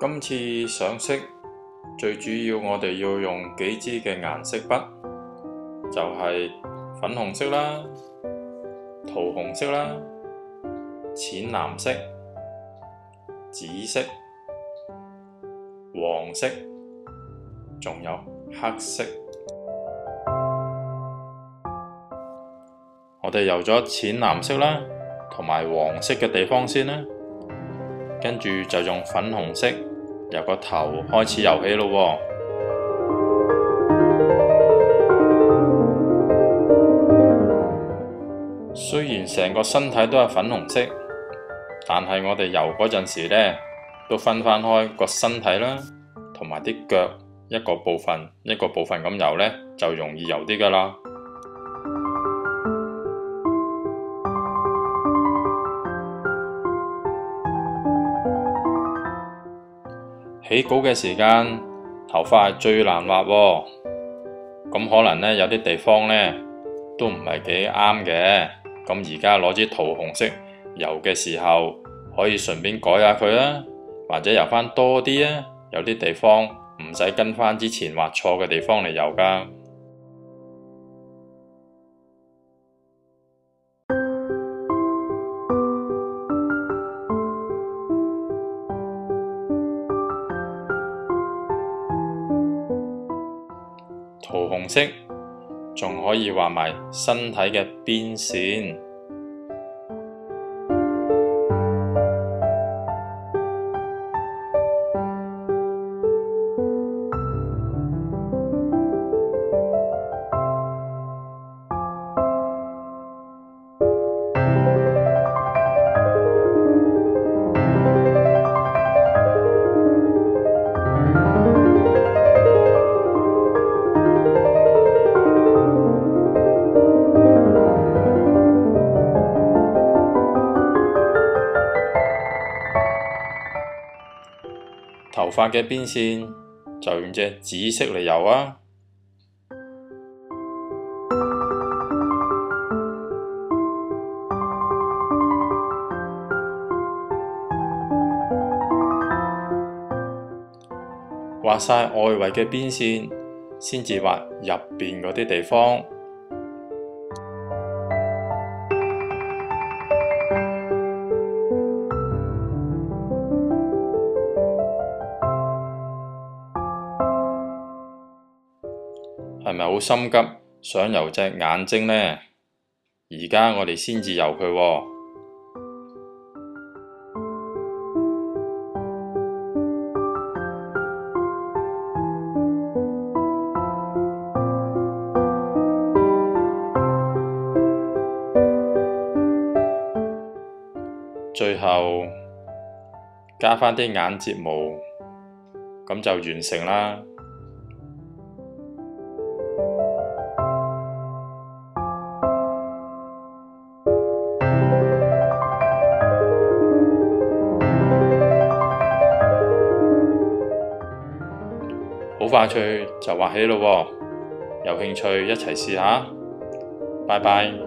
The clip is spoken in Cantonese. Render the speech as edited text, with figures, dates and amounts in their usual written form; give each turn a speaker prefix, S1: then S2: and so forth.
S1: 今次上色最主要我哋要用幾支嘅顏色筆，就係粉紅色啦、桃紅色啦、淺藍色、紫色、黃色，仲有黑色。我哋油咗淺藍色啦，同埋黃色嘅地方先啦，跟住就用粉紅色由個頭開始油起咯。雖然成個身體都係粉紅色，但係我哋油嗰陣時呢，都分返開個身體啦，同埋啲腳一個部分咁油呢，就容易油啲㗎喇。起稿嘅時間，頭髮係最難畫喎，咁可能呢，有啲地方呢都唔係幾啱嘅，咁而家攞支桃紅色油嘅時候，可以順便改下佢啊，或者油返多啲啊，有啲地方唔使跟返之前畫錯嘅地方嚟油㗎。桃紅色仲可以畫埋身體嘅邊線，頭髮嘅邊線就用隻紫色嚟油啊！畫晒外圍嘅邊線，先至畫入邊嗰啲地方。係咪好心急，想油隻眼睛呢？而家我哋先至油佢喎。最後加返啲眼睫毛，咁就完成啦。好快脆就畫起咯喎，有興趣一齊試下，拜拜。